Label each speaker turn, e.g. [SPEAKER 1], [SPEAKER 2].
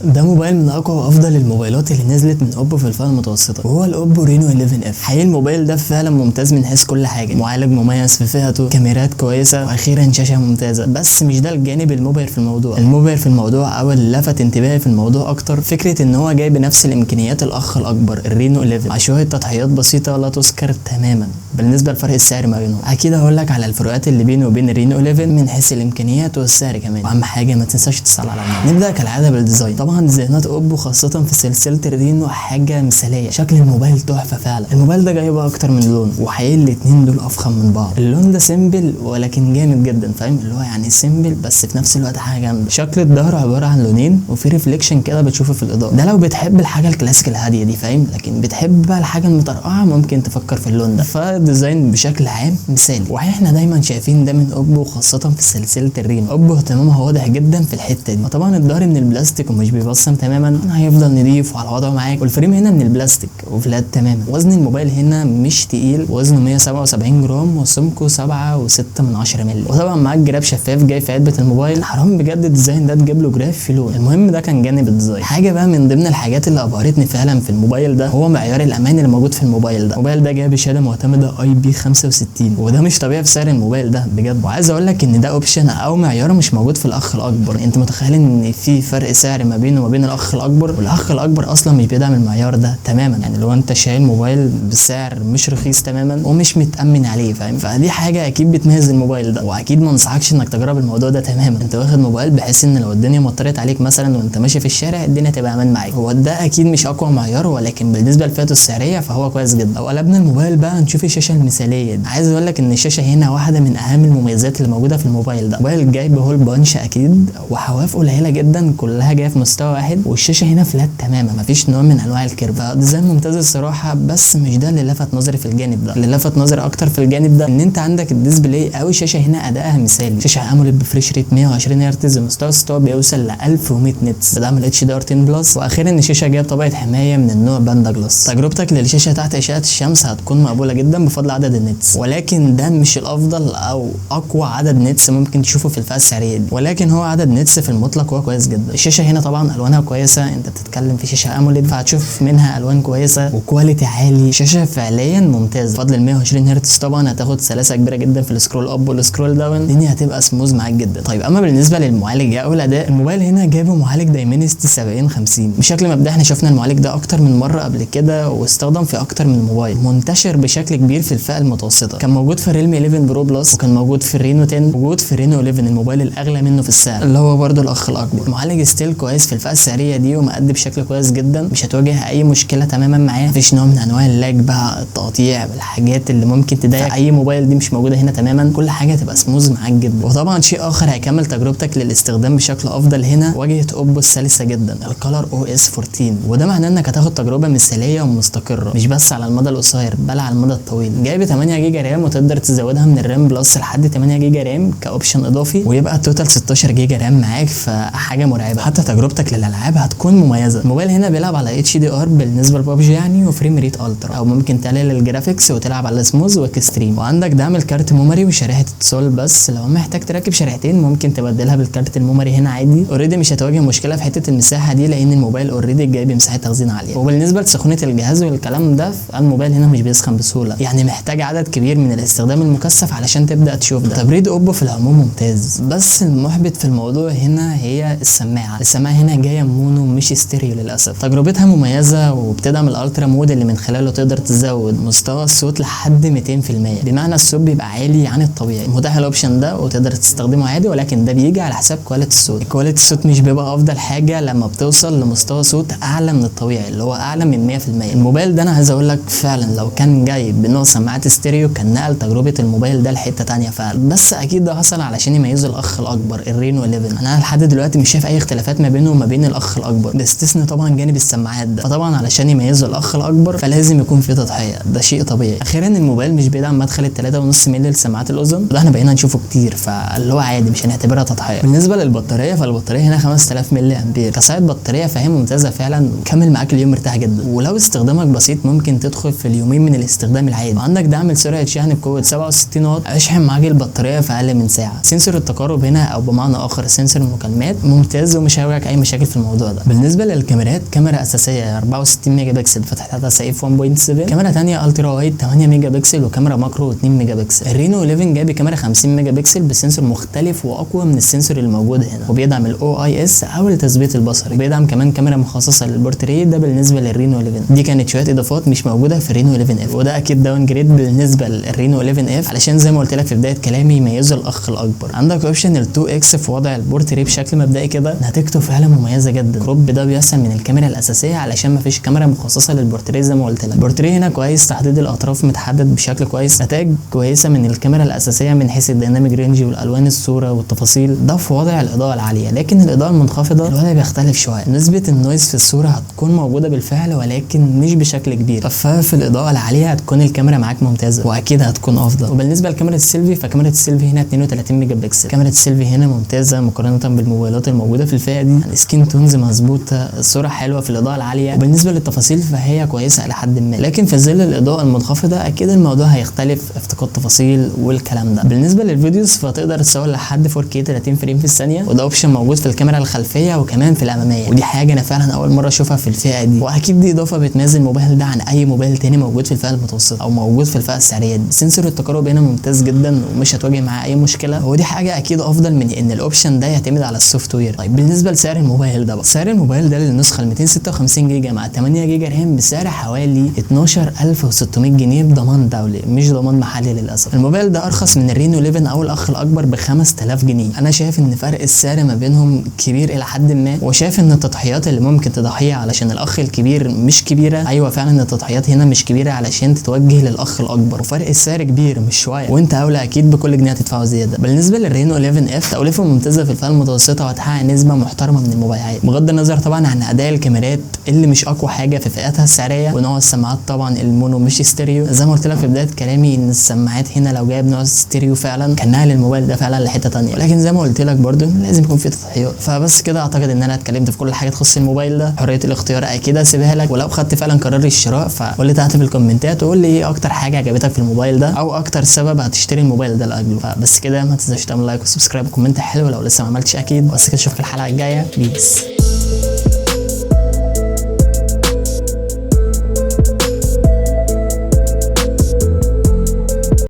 [SPEAKER 1] ده موبايل من اقوى وافضل الموبايلات اللي نزلت من اوبو في الفئه المتوسطه، وهو الاوبو رينو 11 اف. حقيقي الموبايل ده فعلا ممتاز من حيث كل حاجه، معالج مميز في فئته، كاميرات كويسه، واخيرا شاشه ممتازه. بس مش ده الجانب المبهر في الموضوع. المبهر في الموضوع او اللي لفت انتباهي في الموضوع اكتر فكره ان هو جاي بنفس الامكانيات الاخ الاكبر الرينو 11 مع شويه تضحيات بسيطه لا تذكر تماما بالنسبه لفرق السعر ما بينهم. اكيد هقول لك على الفروقات اللي بينه وبين الرينو 11 من حيث الامكانيات والسعر كمان، واهم حاجه ما تنساش تصلي على النبي. نبدا كالعاده بالديزاين. طبعا ديزاينات اوبو خاصه في سلسله الرينو حاجه مثاليه، شكل الموبايل تحفه فعلا. الموبايل ده جاي باكتر من لون، وحقيقي الاثنين دول افخم من بعض. اللون ده سيمبل ولكن جامد جدا، فاهم اللي هو يعني سيمبل بس في نفس الوقت حاجه جامده. شكل الظهر عباره عن لونين وفي ريفليكشن كده بتشوفه في الاضاءه، ده لو بتحب الحاجه الكلاسيك الهاديه دي، فاهم. لكن بتحب بقى الحاجه المطرقعه ممكن تفكر في اللون ده. فالديزاين بشكل عام مثالي، واحنا دايما شايفين ده من اوبو خاصه في سلسله الرينو. اوبو اهتمامها واضح جدا في الحته دي. وطبعا الظهر من البلاستيك ومش بيبصم تماما، هيفضل نضيف وعلى وضعه معاك. والفريم هنا من البلاستيك وفلات تماما. وزن الموبايل هنا مش تقيل، وزنه 177 جرام وسمكه 7.6 مللي. وطبعا معاك جراب شفاف جاي في علبه الموبايل. حرام بجد الديزاين ده تجيب له جراف في لون. المهم ده كان جانب الديزاين. حاجه بقى من ضمن الحاجات اللي ابهرتني فعلا في الموبايل ده هو معيار الامان اللي موجود في الموبايل ده. الموبايل ده جاي بشهاده معتمده IP65، وده مش طبيعي في سعر الموبايل ده بجد. وعايز اقول لك ان ده اوبشن او معيار مش موجود في الاخ الاكبر. انت متخيل ان في فرق سعر ما بينه وما بين الاخ الاكبر؟ والاخ الاكبر اصلا مش بيدعم المعيار ده تماما. يعني لو انت شايل موبايل بسعر مش رخيص تماما ومش متامن عليه، فاهم. فدي حاجه اكيد بتميز الموبايل ده، واكيد ما انصحكش انك تجرب الموضوع ده تماما. انت واخد موبايل بحيث ان لو الدنيا مطرت عليك مثلا وانت ماشي في الشارع الدنيا تبقى امان معاك. هو ده اكيد مش اقوى معيار، ولكن بالنسبه لفئته السعريه فهو كويس جدا. لو قلبنا الموبايل بقى نشوف الشاشه المثاليه دي. عايز اقول لك ان الشاشه هنا واحده من اهم المميزات اللي موجوده في الموبايل ده. موبايل جاي بهول بانش اكيد، وحواف قليله جدا كلها جايه في مستوى واحد، والشاشه هنا فلات تماما مفيش نوع من انواع الكيرف. ديزاين ممتاز الصراحه، بس مش ده اللي لفت نظري في الجانب ده. اللي لفت نظري اكتر في الجانب ده ان انت عندك الديسبلاي او الشاشه هنا ادائها مثالي. شاشه اموليد بفريش ريت 120 هرتز، ومستوى السطوع بيوصل ل 1100 نتس، بدعم HDR 10 بلس. واخيرا الشاشه جايه بطبقه حمايه من النوع باندا جلاس. تجربتك للشاشه تحت اشعه الشمس هتكون مقبوله جدا بفضل عدد النتس، ولكن ده مش الافضل او اقوى عدد نتس ممكن تشوفه في الفئه السعريه دي، ولكن هو عدد نتس في المطلق هو كويس جدا. الشاشه هنا طبعا الوانها كويسه، انت بتتكلم في شاشه اموليد فهتشوف منها الوان كويسه وكواليتي عالي. شاشه فعليا ممتازه. بفضل ال 120 هرتز طبعا هتاخد سلاسه كبيره جدا في السكرول اب والسكرول داون، الدنيا هتبقى سموز معاك جدا. طيب اما بالنسبه للمعالج او الاداء، الموبايل هنا جايبه معالج دايمنستي 7050. بشكل مبدئي احنا شفنا المعالج ده اكتر من مره قبل كده، واستخدم في اكتر من موبايل، منتشر بشكل كبير في الفئه المتوسطه. كان موجود في الريلمي 11 برو بلس، وكان موجود في الرينو 10، موجود في الرينو 11 الموبايل الاغلى منه في السعر اللي هو برده الاخ الاكبر. المعالج ستيل كويس في الفئه السعريه دي ومأدي بشكل كويس جدا، مش هتواجه اي مشكله تماما معاه. مفيش نوع من انواع اللاج بقى، التقطيع والحاجات اللي ممكن تضايق اي موبايل دي مش موجوده هنا تماما. كل حاجه هتبقى سموز معاك جدا. وطبعا شيء اخر هيكمل تجربتك للاستخدام بشكل افضل هنا واجهه اوبو السلسه جدا الكالر OS 14، وده معناه انك هتاخد تجربه مثاليه ومستقره مش بس على المدى القصير بل على المدى الطويل. جايب 8 جيجا رام وتقدر تزودها من الرام بلس لحد 8 جيجا رام كاوبشن اضافي، ويبقى التوتال 16 جيجا رام معاك، فحاجه مرعبه. حتى تجربتك للالعاب هتكون مميزه. الموبايل هنا بيلعب على HDR بالنسبه لبابجي يعني، وفريم ريت الترا، او ممكن تقلل الجرافيكس وتلعب على سموز واكستريم. وعندك دعم الكارت ميموري وشريحه اتصال، بس لو محتاج تركب شريحتين ممكن تبدلها بالكارت الميموري هنا عادي. اوريدي مش هتواجه مشكله في حته المساحه دي، لان الموبايل اوريدي جاي بمساحه تخزين عاليه. وبالنسبه لسخونه الجهاز والكلام ده، فالموبايل هنا مش بيسخن بسهوله، يعني محتاج عدد كبير من الاستخدام المكثف علشان تبدا تشوف ده. تبريد اوبو في العموم ممتاز، بس المحبط في الموضوع هنا هي السماعه هنا جايه مونو مش ستيريو للاسف. تجربتها مميزه وبتدعم الالترا مود اللي من خلاله تقدر تزود مستوى الصوت لحد 200%، بمعنى الصوت بيبقى عالي عن الطبيعي. متاح الاوبشن ده وتقدر تستخدمه عادي، ولكن ده بيجي على حساب كواليتي الصوت. كواليتي الصوت مش بيبقى افضل حاجه لما بتوصل لمستوى صوت اعلى من الطبيعي اللي هو اعلى من 100%. الموبايل ده انا عايز اقول لك فعلا لو كان جاي بنوع سماعات ستيريو كان نقل تجربه الموبايل ده لحته ثانيه فعلا. بس اكيد ده حصل علشان يميزوا الاخ الاكبر الرينو 11. انا لحد دلوقتي مش شايف اي اختلافات ما بينه وما بين الاخ الاكبر، باستثناء طبعا جانب السماعات ده. فطبعا علشان يميزوا الاخ الاكبر فلازم يكون في تضحيه، ده شيء طبيعي. اخيرا الموبايل مش بيدعم مدخل ال 3.5 مللي لسماعات الاذن، وده احنا بقينا نشوفه كتير، فاللي هو عادي مش هنعتبرها تضحيه. بالنسبه للبطاريه فالبطاريه هنا 5000 ملي امبير كسعه بطاريه، فهي ممتازه فعلا، كمل معاك اليوم مرتاح جدا. ولو استخدامك بسيط ممكن تدخل في اليومين من الاستخدام العادي. وعندك دعم لسرعه شحن بقوه 67 واط، هيشحن معاك البطاريه في اقل من ساعه. سنسور التقارب هنا او بمعنى اخر سنسور المكالمات ممتاز ومش هيواجهك اي مشاكل في الموضوع ده. بالنسبه للكاميرات، كاميرا اساسيه 64 ميجا بكسل فتحتها سيف 1.7، كاميرا ثانيه الترا وايد 8 ميجا بكسل، وكاميرا ماكرو 2 ميجا بكسل. الرينو 11 جايب كاميرا 50 ميجا بكسل بسنسور مختلف واقوى من السنسور اللي موجود هنا، وبيدعم الاو اي اس او التثبيت البصري، وبيدعم كمان كاميرا مخصصه للبورتريه. ده بالنسبه للرينو 11. دي كانت شويه اضافات مش موجوده في الرينو 11 اف، وده اكيد داون جريد بالنسبه للرينو 11 اف علشان زي ما قلت لك في بدايه كلامي يميزه الاخ الاكبر. عندك اوبشن ال 2 اكس في وضع البورتريه بشكل مبدئي كده، نتيجته فعلا مميزه جدا. كروب ده بيحسن من الكاميرا الاساسيه علشان ما فيش كاميرا مخصصه للبورتريه زي ما قلت لك. البورتريه هنا كويس، تحديد الاطراف متحدد بشكل كويس، نتائج كويسه من الكاميرا الاساسيه من حيث الديناميك رينج والالوان الصوره والتفاصيل. ده في وضع الاضاءه العاليه، لكن الاضاءه المنخفضه الوضع بيختلف شويه. نسبه النويز في الصوره هتكون موجوده بالفعل ولكن مش بشكل كبير، ففي الاضاءه العاليه هتكون الكاميرا معاك ممتازه واكيد هتكون افضل. وبالنسبه لكاميرا السيلفي، فكاميرا السيلفي هنا 32 ميجا بكسل. كاميرا السيلفي هنا ممتازه مقارنه بالموبايلات الموجوده في الفئه دي. السكين تونز مظبوطه، الصوره حلوه في الاضاءه العاليه، وبالنسبه للتفاصيل فهي كويسه الى حد ما، لكن في ظل الاضاءه المنخفضه اكيد الموضوع هيختلف، افتقاد تفاصيل والكلام ده. بالنسبه للفيديوز فتقدر تصور لحد 4K 30 فريم في الثانيه، وده اوبشن موجود في الكاميرا الخلفيه وكمان في الاماميه، ودي حاجه انا فعلا اول مره اشوفها في الفئه دي، واكيد دي اضافه بتميز الموبايل ده عن اي موبايل تاني موجود في الفئه المتوسطه او موجود في الفئه السعريه دي. سنسور التقارب هنا ممتاز جدا ومش هتواجه معاه اي مشكله، ودي حاجه اكيد افضل من ان الاوبشن ده يعتمد على السوفت وير. طيب بالنسبه لسعر الموبايل ده بقى، سعر الموبايل ده للنسخه ال 256 جيجا مع 8 جيجا رام بسعر حوالي 12600 جنيه بضمان دولي مش ضمان محلي للاسف. الموبايل ده ارخص من الرينو 11 او الاخ الاكبر ب 5000 جنيه. انا شايف ان فرق السعر ما بينهم كبير الى حد ما، وشايف ان التضحيات اللي ممكن تضحيها علشان الاخ الكبير مش كبيره. ايوه فعلا التضحيات هنا مش كبيره علشان تتوجه للاخ الاكبر، وفرق السعر كبير مش شويه، وانت اولى اكيد بكل جنيه هتدفعه زياده. بالنسبه للرينو 11 اف، توليفه ممتازه في الفئه المتوسطه وهتحقق نسبه محترمه من المبيعات، بغض النظر طبعا عن اداء الكاميرات اللي مش اقوى حاجه في فئاتها السعريه، ونوع السماعات طبعا المونو مش ستيريو. زي ما قلت لك في بدايه كلامي ان السماعات هنا لو جايب نوع ستيريو فعلا كان نقل الموبايل ده فعلا لحته ثانيه، ولكن زي ما قلت لك برده لازم يكون في تضحيات. فبس كده اعتقد ان انا اتكلمت في كل حاجه تخص الموبايل ده. حريه الاختيار اكيد هسيبها لك، ولو خدت فعلا قرار الشراء فقول لي تحت في الكومنتات وقول لي ايه اكتر حاجه عجبتك في الموبايل ده او اكتر سبب هتشتري الموبايل ده لاجله. فبس كده ما تنساش تعمل لايك وسبسكرايب وكومنت حلو لو لسه ما عملتش اكيد. بس كده اشوفك الحلقه الجايه، بيس.